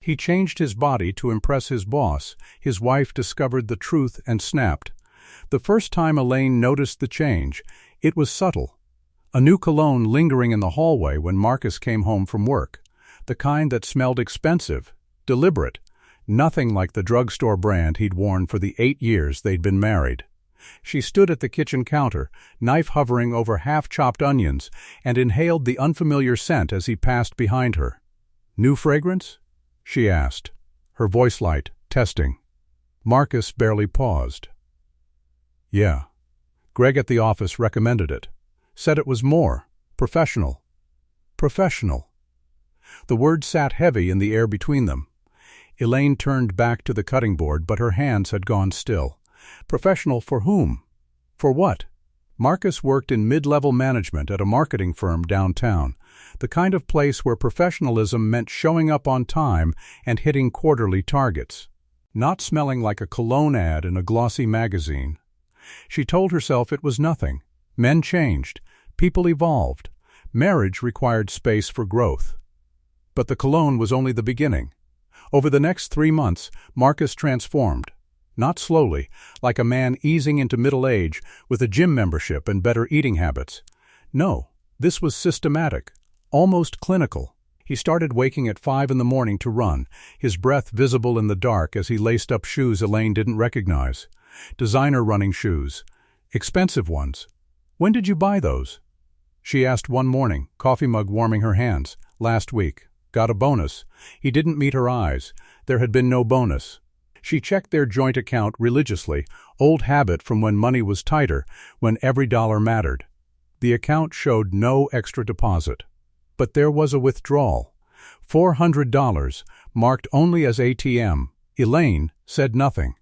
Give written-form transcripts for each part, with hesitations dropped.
He changed his body to impress his boss. His wife discovered the truth and snapped. The first time Elaine noticed the change, it was subtle. A new cologne lingering in the hallway when Marcus came home from work. The kind that smelled expensive, deliberate, nothing like the drugstore brand he'd worn for the 8 years they'd been married. She stood at the kitchen counter, knife hovering over half-chopped onions, and inhaled the unfamiliar scent as he passed behind her. "New fragrance?" she asked, her voice light, testing. Marcus barely paused. "Yeah. Greg at the office recommended it. Said it was more professional." Professional. The word sat heavy in the air between them. Elaine turned back to the cutting board, but her hands had gone still. Professional for whom? For what? Marcus worked in mid-level management at a marketing firm downtown, the kind of place where professionalism meant showing up on time and hitting quarterly targets, not smelling like a cologne ad in a glossy magazine. She told herself it was nothing. Men changed. People evolved. Marriage required space for growth. But the cologne was only the beginning. Over the next 3 months, Marcus transformed. Not slowly, like a man easing into middle age with a gym membership and better eating habits. No, this was systematic, almost clinical. He started waking at 5 in the morning to run, his breath visible in the dark as he laced up shoes Elaine didn't recognize. Designer running shoes. Expensive ones. "When did you buy those?" she asked one morning, coffee mug warming her hands. "Last week. Got a bonus." He didn't meet her eyes. There had been no bonus. She checked their joint account religiously, old habit from when money was tighter, when every dollar mattered. The account showed no extra deposit. But there was a withdrawal. $400, marked only as ATM. Elaine said nothing.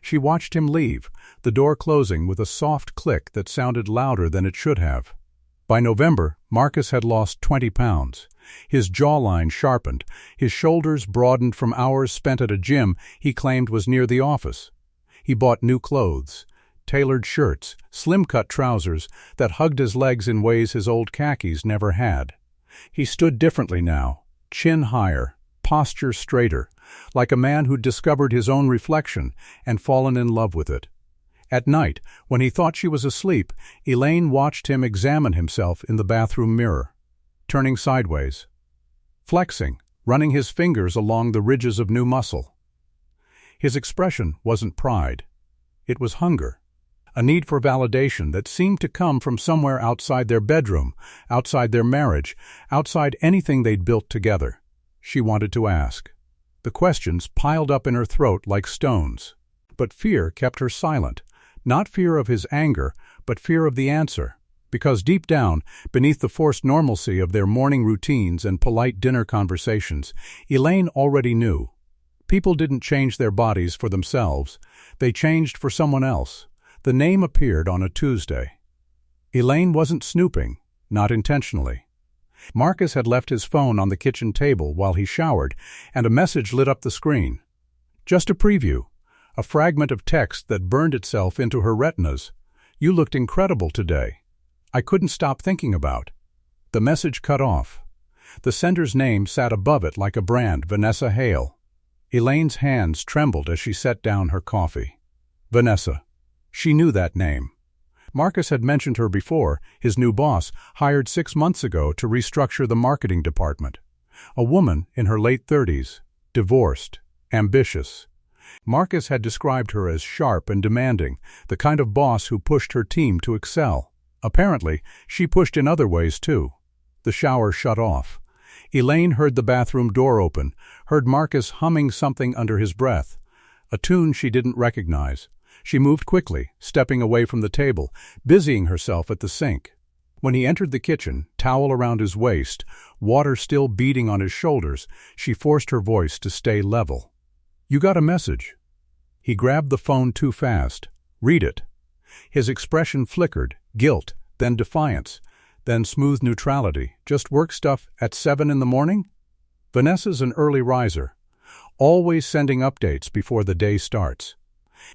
She watched him leave, the door closing with a soft click that sounded louder than it should have. By November, Marcus had lost 20 pounds. His jawline sharpened, his shoulders broadened from hours spent at a gym he claimed was near the office. He bought new clothes, tailored shirts, slim-cut trousers that hugged his legs in ways his old khakis never had. He stood differently now, chin higher, posture straighter, like a man who'd discovered his own reflection and fallen in love with it. At night, when he thought she was asleep, Elaine watched him examine himself in the bathroom mirror, turning sideways, flexing, running his fingers along the ridges of new muscle. His expression wasn't pride. It was hunger, a need for validation that seemed to come from somewhere outside their bedroom, outside their marriage, outside anything they'd built together. She wanted to ask. The questions piled up in her throat like stones. But fear kept her silent. Not fear of his anger, but fear of the answer. Because deep down, beneath the forced normalcy of their morning routines and polite dinner conversations, Elaine already knew. People didn't change their bodies for themselves. They changed for someone else. The name appeared on a Tuesday. Elaine wasn't snooping, not intentionally. Marcus had left his phone on the kitchen table while he showered, and a message lit up the screen. Just a preview. A fragment of text that burned itself into her retinas. "You looked incredible today. I couldn't stop thinking about." The message cut off. The sender's name sat above it like a brand, Vanessa Hale. Elaine's hands trembled as she set down her coffee. Vanessa. She knew that name. Marcus had mentioned her before, his new boss, hired 6 months ago to restructure the marketing department. A woman in her late 30s, divorced, ambitious. Marcus had described her as sharp and demanding, the kind of boss who pushed her team to excel. Apparently, she pushed in other ways too. The shower shut off. Elaine heard the bathroom door open, heard Marcus humming something under his breath, a tune she didn't recognize. She moved quickly, stepping away from the table, busying herself at the sink. When he entered the kitchen, towel around his waist, water still beating on his shoulders, she forced her voice to stay level. "You got a message." He grabbed the phone too fast. "Read it." His expression flickered, guilt, then defiance, then smooth neutrality. "Just work stuff at 7 in the morning?" Vanessa's an early riser, always sending updates before the day starts.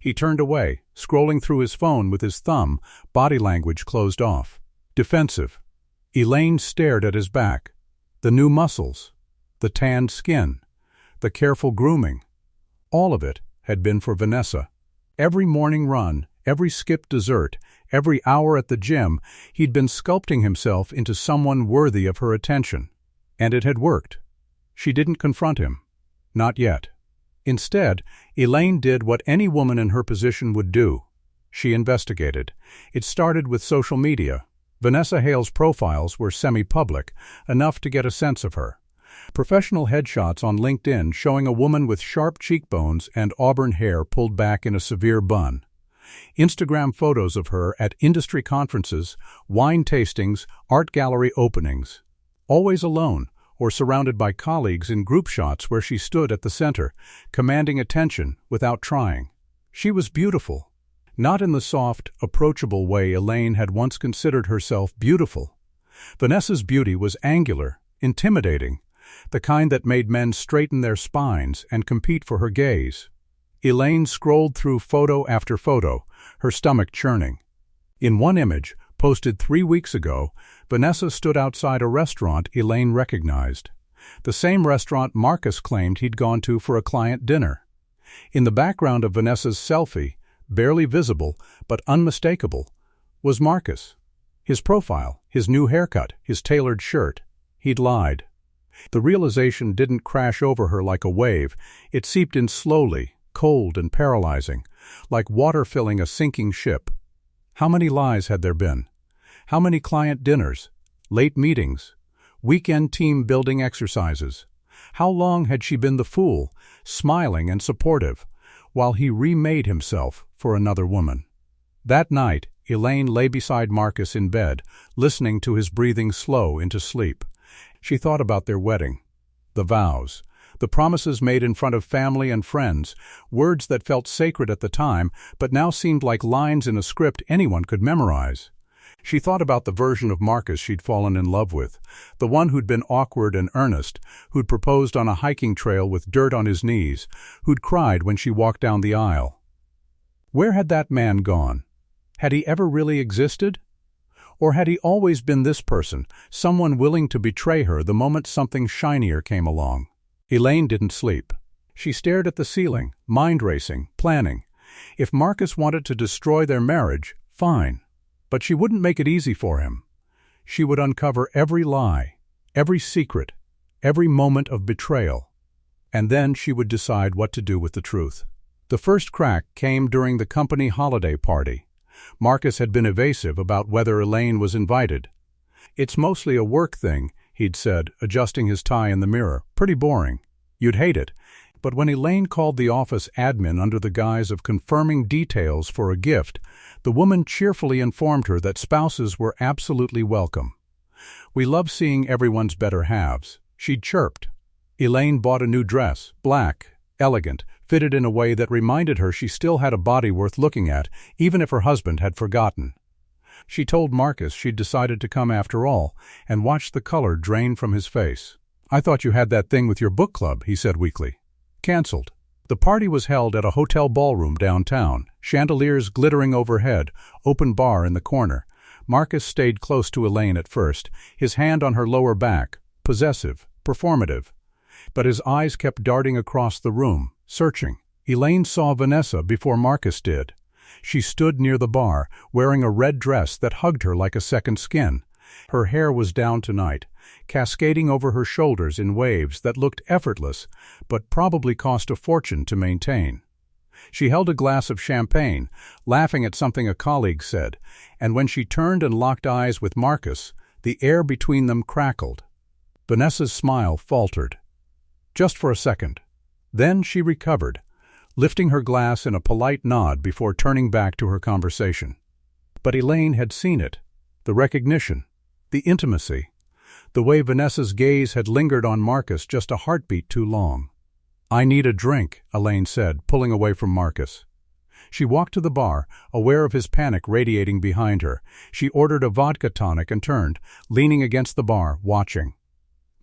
He turned away, scrolling through his phone with his thumb, body language closed off. Defensive. Elaine stared at his back. The new muscles. The tanned skin. the careful grooming. All of it had been for Vanessa. Every morning run, every skipped dessert, every hour at the gym, he'd been sculpting himself into someone worthy of her attention. And it had worked. She didn't confront him. Not yet. Instead, Elaine did what any woman in her position would do. She investigated. It started with social media. Vanessa Hale's profiles were semi-public, enough to get a sense of her. Professional headshots on LinkedIn showing a woman with sharp cheekbones and auburn hair pulled back in a severe bun. Instagram photos of her at industry conferences, wine tastings, art gallery openings. Always alone, or surrounded by colleagues in group shots where she stood at the center, commanding attention without trying. She was beautiful. Not in the soft, approachable way Elaine had once considered herself beautiful. Vanessa's beauty was angular, intimidating, the kind that made men straighten their spines and compete for her gaze. Elaine scrolled through photo after photo, her stomach churning. In one image, posted 3 weeks ago, Vanessa stood outside a restaurant Elaine recognized. The same restaurant Marcus claimed he'd gone to for a client dinner. In the background of Vanessa's selfie, barely visible but unmistakable, was Marcus. His profile, his new haircut, his tailored shirt. He'd lied. The realization didn't crash over her like a wave. It seeped in slowly, cold and paralyzing, like water filling a sinking ship. How many lies had there been? How many client dinners, late meetings, weekend team-building exercises? How long had she been the fool, smiling and supportive, while he remade himself for another woman? That night, Elaine lay beside Marcus in bed, listening to his breathing slow into sleep. She thought about their wedding, the vows, the promises made in front of family and friends, words that felt sacred at the time but now seemed like lines in a script anyone could memorize. She thought about the version of Marcus she'd fallen in love with, the one who'd been awkward and earnest, who'd proposed on a hiking trail with dirt on his knees, who'd cried when she walked down the aisle. Where had that man gone? Had he ever really existed? Or had he always been this person, someone willing to betray her the moment something shinier came along? Elaine didn't sleep. She stared at the ceiling, mind racing, planning. If Marcus wanted to destroy their marriage, fine. But she wouldn't make it easy for him. She would uncover every lie, every secret, every moment of betrayal. And then she would decide what to do with the truth. The first crack came during the company holiday party. Marcus had been evasive about whether Elaine was invited. "It's mostly a work thing," he'd said, adjusting his tie in the mirror. "Pretty boring. You'd hate it." But when Elaine called the office admin under the guise of confirming details for a gift, the woman cheerfully informed her that spouses were absolutely welcome. "We love seeing everyone's better halves," she'd chirped. Elaine bought a new dress, black, elegant, fitted in a way that reminded her she still had a body worth looking at, even if her husband had forgotten. She told Marcus she'd decided to come after all, and watched the color drain from his face. "I thought you had that thing with your book club," he said weakly. "Cancelled." The party was held at a hotel ballroom downtown, chandeliers glittering overhead, open bar in the corner. Marcus stayed close to Elaine at first, his hand on her lower back, possessive, performative. But his eyes kept darting across the room, searching. Elaine saw Vanessa before Marcus did. She stood near the bar, wearing a red dress that hugged her like a second skin. Her hair was down tonight, cascading over her shoulders in waves that looked effortless, but probably cost a fortune to maintain. She held a glass of champagne, laughing at something a colleague said, and when she turned and locked eyes with Marcus, the air between them crackled. Vanessa's smile faltered. Just for a second. Then she recovered, lifting her glass in a polite nod before turning back to her conversation. But Elaine had seen it, the recognition, the intimacy, the way Vanessa's gaze had lingered on Marcus just a heartbeat too long. "I need a drink," Elaine said, pulling away from Marcus. She walked to the bar, aware of his panic radiating behind her. She ordered a vodka tonic and turned, leaning against the bar, watching.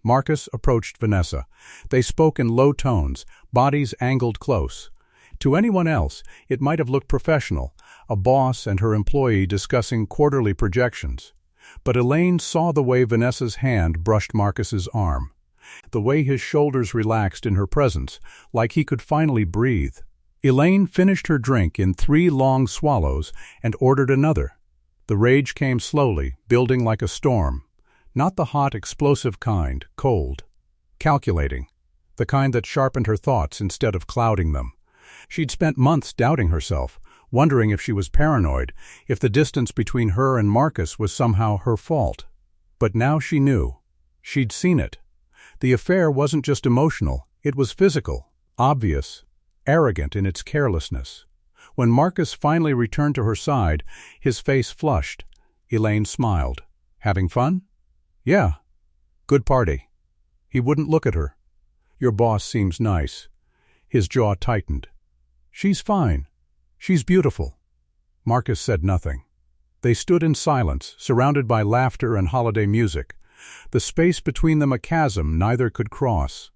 Marcus approached Vanessa. They spoke in low tones, bodies angled close. To anyone else, it might have looked professional, a boss and her employee discussing quarterly projections. But Elaine saw the way Vanessa's hand brushed Marcus's arm. the way his shoulders relaxed in her presence, like he could finally breathe. Elaine finished her drink in 3 long swallows and ordered another. The rage came slowly, building like a storm. Not the hot, explosive kind, cold. Calculating. The kind that sharpened her thoughts instead of clouding them. She'd spent months doubting herself, wondering if she was paranoid, if the distance between her and Marcus was somehow her fault. But now she knew. She'd seen it. The affair wasn't just emotional, it was physical, obvious, arrogant in its carelessness. When Marcus finally returned to her side, his face flushed. Elaine smiled. Having fun? Yeah. Good party. He wouldn't look at her. Your boss seems nice. His jaw tightened. She's fine. She's beautiful. Marcus said nothing. They stood in silence, surrounded by laughter and holiday music. The space between them a chasm neither could cross.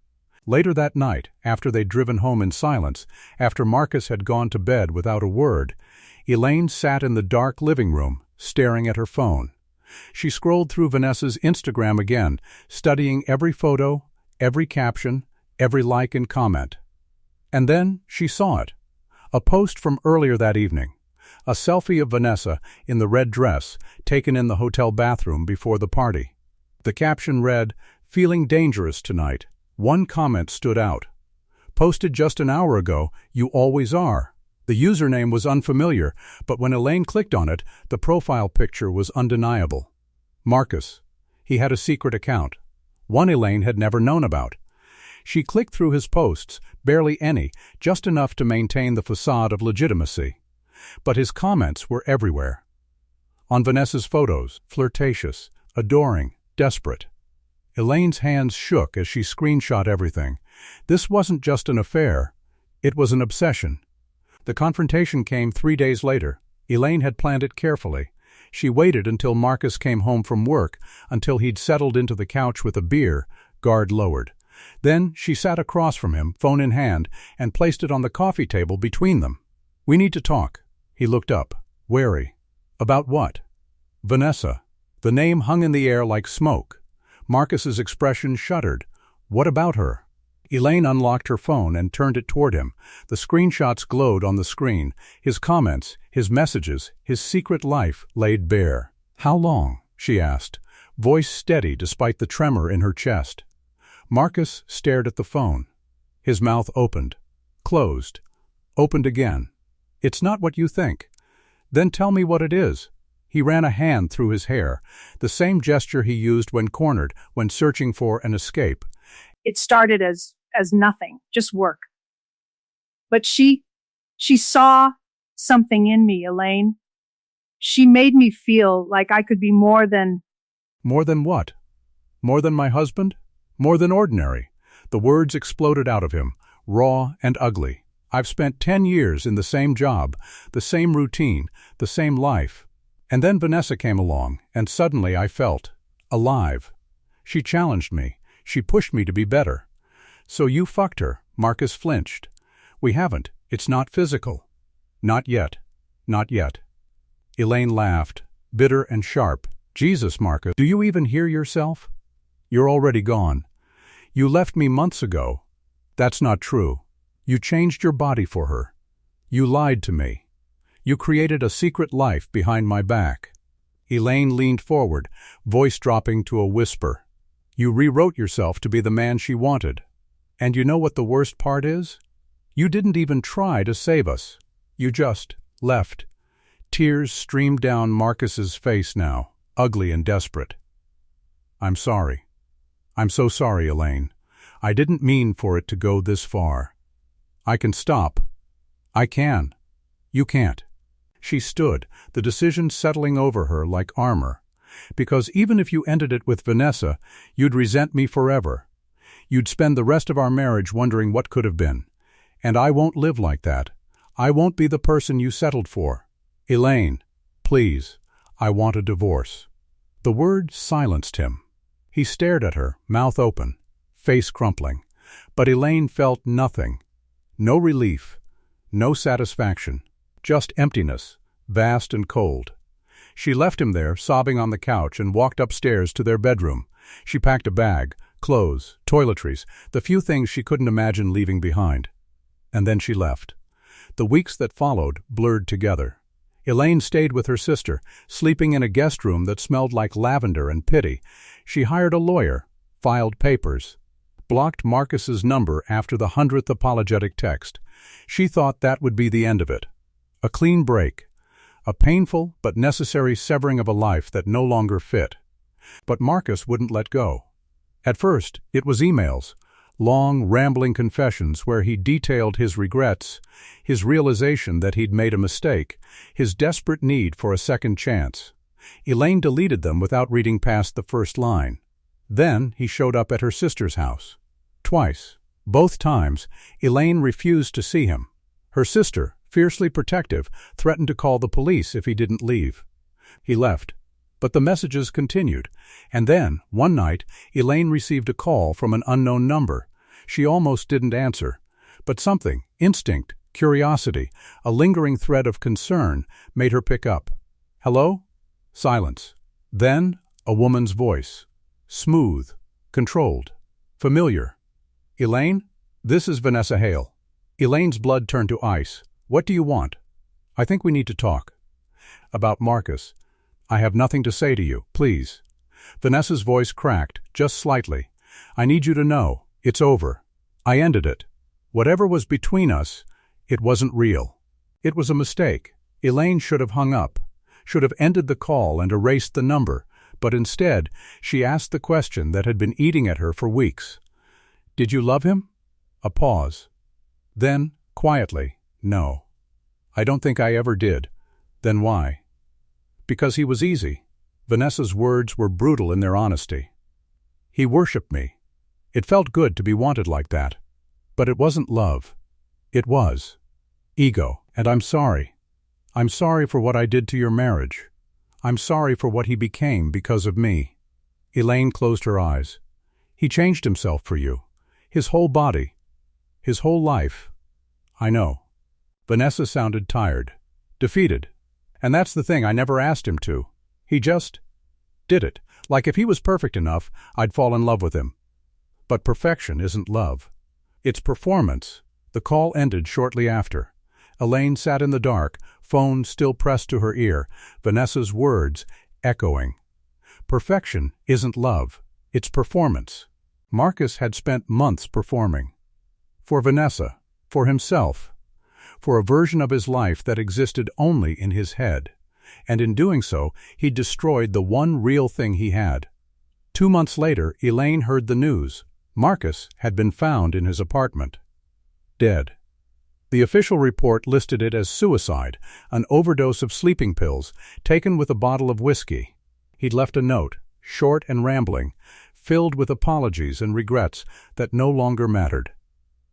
Later that night, after they'd driven home in silence, after Marcus had gone to bed without a word, Elaine sat in the dark living room, staring at her phone. She scrolled through Vanessa's Instagram again, studying every photo, every caption, every like and comment. And then she saw it. A post from earlier that evening. A selfie of Vanessa in the red dress, taken in the hotel bathroom before the party. The caption read, "Feeling dangerous tonight." One comment stood out. Posted just an hour ago, you always are. The username was unfamiliar, but when Elaine clicked on it, the profile picture was undeniable. Marcus. He had a secret account. One Elaine had never known about. She clicked through his posts, barely any, just enough to maintain the facade of legitimacy. But his comments were everywhere. On Vanessa's photos, flirtatious, adoring, desperate. Elaine's hands shook as she screenshot everything. This wasn't just an affair. It was an obsession. The confrontation came 3 days later. Elaine had planned it carefully. She waited until Marcus came home from work, until he'd settled into the couch with a beer, guard lowered. Then she sat across from him, phone in hand, and placed it on the coffee table between them. "We need to talk." He looked up, wary. "About what?" "Vanessa." The name hung in the air like smoke. Marcus's expression shuddered. "What about her?" Elaine unlocked her phone and turned it toward him. The screenshots glowed on the screen. His comments, his messages, his secret life laid bare. "How long?" she asked, voice steady despite the tremor in her chest. Marcus stared at the phone. His mouth opened, closed, opened again. "It's not what you think." "Then tell me what it is." He ran a hand through his hair, the same gesture he used when cornered, when searching for an escape. It started as nothing, just work. But she saw something in me, Elaine. She made me feel like I could be more than... "More than what? More than my husband? More than ordinary?" The words exploded out of him, raw and ugly. "I've spent 10 years in the same job, the same routine, the same life. And then Vanessa came along, and suddenly I felt alive. She challenged me. She pushed me to be better." "So you fucked her?" Marcus flinched. "We haven't. It's not physical." "Not yet. Not yet." Elaine laughed, bitter and sharp. "Jesus, Marcus, do you even hear yourself? You're already gone. You left me months ago." "That's not true. You changed your body for her. You lied to me. You created a secret life behind my back." Elaine leaned forward, voice dropping to a whisper. "You rewrote yourself to be the man she wanted. And you know what the worst part is? You didn't even try to save us. You just left." Tears streamed down Marcus's face now, ugly and desperate. "I'm sorry. I'm so sorry, Elaine. I didn't mean for it to go this far. I can stop. I can. You can't." She stood, the decision settling over her like armor. "Because even if you ended it with Vanessa, you'd resent me forever. You'd spend the rest of our marriage wondering what could have been. And I won't live like that. I won't be the person you settled for. Elaine, please, I want a divorce." The word silenced him. He stared at her, mouth open, face crumpling. But Elaine felt nothing. No relief, no satisfaction. Just emptiness, vast and cold. She left him there, sobbing on the couch, and walked upstairs to their bedroom. She packed a bag, clothes, toiletries, the few things she couldn't imagine leaving behind. And then she left. The weeks that followed blurred together. Elaine stayed with her sister, sleeping in a guest room that smelled like lavender and pity. She hired a lawyer, filed papers, blocked Marcus's number after the 100th apologetic text. She thought that would be the end of it. A clean break. A painful but necessary severing of a life that no longer fit. But Marcus wouldn't let go. At first, it was emails, long, rambling confessions where he detailed his regrets, his realization that he'd made a mistake, his desperate need for a second chance. Elaine deleted them without reading past the first line. Then he showed up at her sister's house. Twice. Both times, Elaine refused to see him. Her sister, fiercely protective, threatened to call the police if he didn't leave. He left. But the messages continued, and then, one night, Elaine received a call from an unknown number. She almost didn't answer, but something, instinct, curiosity, a lingering thread of concern, made her pick up. Hello? Silence. Then, a woman's voice. Smooth, controlled, familiar. Elaine? This is Vanessa Hale. Elaine's blood turned to ice. What do you want? I think we need to talk. About Marcus. I have nothing to say to you, please. Vanessa's voice cracked, just slightly. I need you to know, it's over. I ended it. Whatever was between us, it wasn't real. It was a mistake. Elaine should have hung up, should have ended the call and erased the number, but instead, she asked the question that had been eating at her for weeks. Did you love him? A pause. Then, quietly, no. I don't think I ever did. Then why? Because he was easy. Vanessa's words were brutal in their honesty. He worshipped me. It felt good to be wanted like that. But it wasn't love. It was ego, and I'm sorry. I'm sorry for what I did to your marriage. I'm sorry for what he became because of me. Elaine closed her eyes. He changed himself for you. His whole body. His whole life. I know. Vanessa sounded tired. Defeated. And that's the thing, I never asked him to. He just did it. Like if he was perfect enough, I'd fall in love with him. But perfection isn't love. It's performance. The call ended shortly after. Elaine sat in the dark, phone still pressed to her ear, Vanessa's words echoing. Perfection isn't love. It's performance. Marcus had spent months performing. For Vanessa, for himself, for a version of his life that existed only in his head. And in doing so, he destroyed the one real thing he had. 2 months later, Elaine heard the news. Marcus had been found in his apartment. Dead. The official report listed it as suicide, an overdose of sleeping pills, taken with a bottle of whiskey. He'd left a note, short and rambling, filled with apologies and regrets that no longer mattered.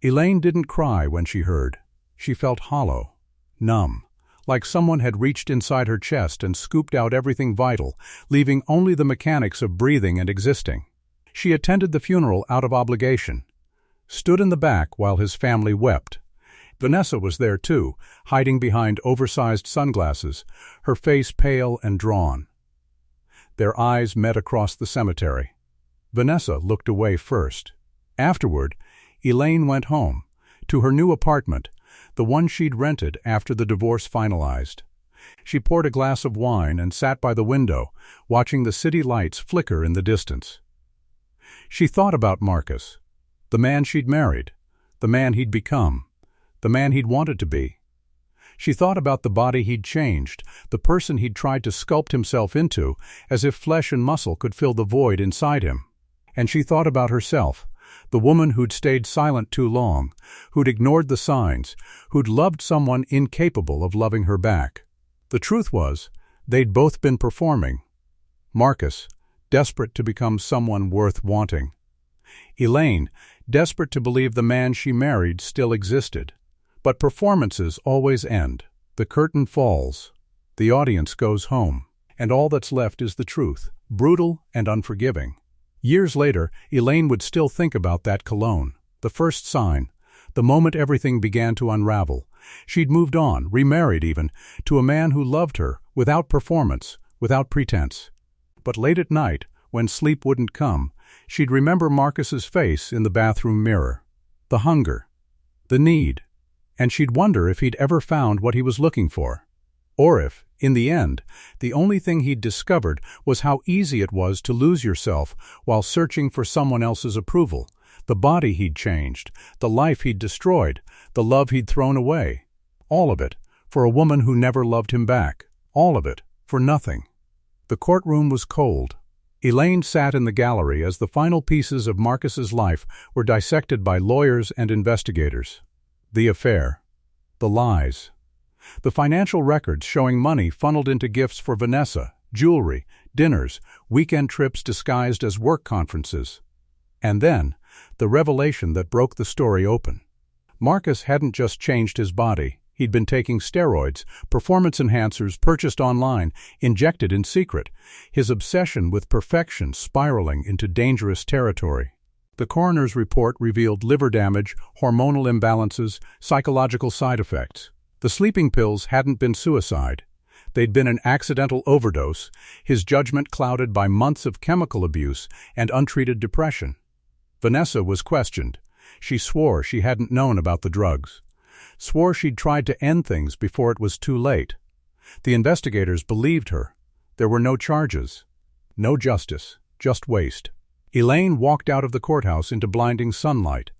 Elaine didn't cry when she heard. She felt hollow, numb, like someone had reached inside her chest and scooped out everything vital, leaving only the mechanics of breathing and existing. She attended the funeral out of obligation, stood in the back while his family wept. Vanessa was there too, hiding behind oversized sunglasses, her face pale and drawn. Their eyes met across the cemetery. Vanessa looked away first. Afterward, Elaine went home, to her new apartment, the one she'd rented after the divorce finalized. She poured a glass of wine and sat by the window, watching the city lights flicker in the distance. She thought about Marcus, the man she'd married, the man he'd become, the man he'd wanted to be. She thought about the body he'd changed, the person he'd tried to sculpt himself into, as if flesh and muscle could fill the void inside him. And she thought about herself, the woman who'd stayed silent too long, who'd ignored the signs, who'd loved someone incapable of loving her back. The truth was, they'd both been performing. Marcus, desperate to become someone worth wanting. Elaine, desperate to believe the man she married still existed. But performances always end. The curtain falls. The audience goes home. And all that's left is the truth, brutal and unforgiving. Years later, Elaine would still think about that cologne, the first sign, the moment everything began to unravel. She'd moved on, remarried even, to a man who loved her, without performance, without pretense. But late at night, when sleep wouldn't come, She'd remember Marcus's face in the bathroom mirror, the hunger, the need, and she'd wonder if he'd ever found what he was looking for. Or if, in the end, the only thing he'd discovered was how easy it was to lose yourself while searching for someone else's approval, the body he'd changed, the life he'd destroyed, the love he'd thrown away. All of it, for a woman who never loved him back. All of it, for nothing. The courtroom was cold. Elaine sat in the gallery as the final pieces of Marcus's life were dissected by lawyers and investigators. The affair. The lies. The financial records showing money funneled into gifts for Vanessa, jewelry, dinners, weekend trips disguised as work conferences. And then, the revelation that broke the story open. Marcus hadn't just changed his body. He'd been taking steroids, performance enhancers purchased online, injected in secret, his obsession with perfection spiraling into dangerous territory. The coroner's report revealed liver damage, hormonal imbalances, psychological side effects. The sleeping pills hadn't been suicide. They'd been an accidental overdose, his judgment clouded by months of chemical abuse and untreated depression. Vanessa was questioned. She swore she hadn't known about the drugs. Swore she'd tried to end things before it was too late. The investigators believed her. There were no charges. No justice, just waste. Elaine walked out of the courthouse into blinding sunlight.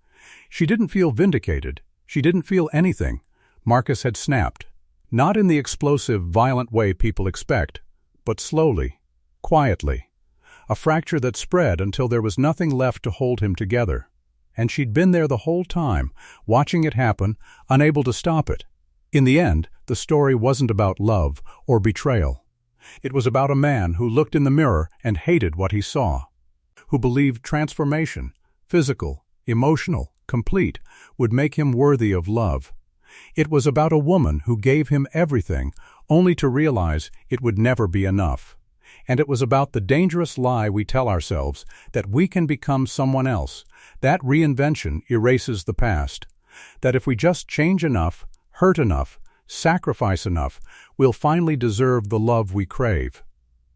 She didn't feel vindicated. She didn't feel anything. Marcus had snapped. Not in the explosive, violent way people expect, but slowly, quietly. A fracture that spread until there was nothing left to hold him together. And she'd been there the whole time, watching it happen, unable to stop it. In the end, the story wasn't about love or betrayal. It was about a man who looked in the mirror and hated what he saw, who believed transformation, physical, emotional, complete, would make him worthy of love. It was about a woman who gave him everything, only to realize it would never be enough. And it was about the dangerous lie we tell ourselves that we can become someone else. That reinvention erases the past. That if we just change enough, hurt enough, sacrifice enough, we'll finally deserve the love we crave.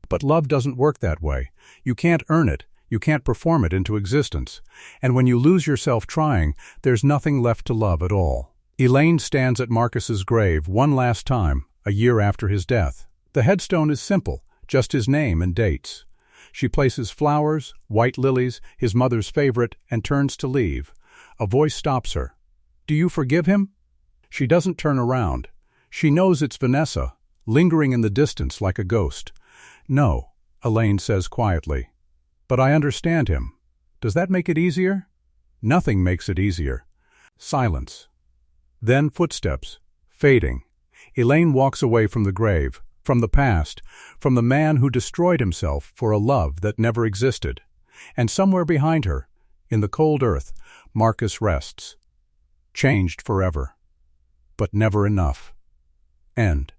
But love doesn't work that way. You can't earn it. You can't perform it into existence. And when you lose yourself trying, there's nothing left to love at all. Elaine stands at Marcus's grave one last time, a year after his death. The headstone is simple, just his name and dates. She places flowers, white lilies, his mother's favorite, and turns to leave. A voice stops her. "Do you forgive him?" She doesn't turn around. She knows it's Vanessa, lingering in the distance like a ghost. "No," Elaine says quietly. "But I understand him. Does that make it easier?" Nothing makes it easier. Silence. Then footsteps, fading. Elaine walks away from the grave, from the past, from the man who destroyed himself for a love that never existed. And somewhere behind her, in the cold earth, Marcus rests. Changed forever. But never enough. End.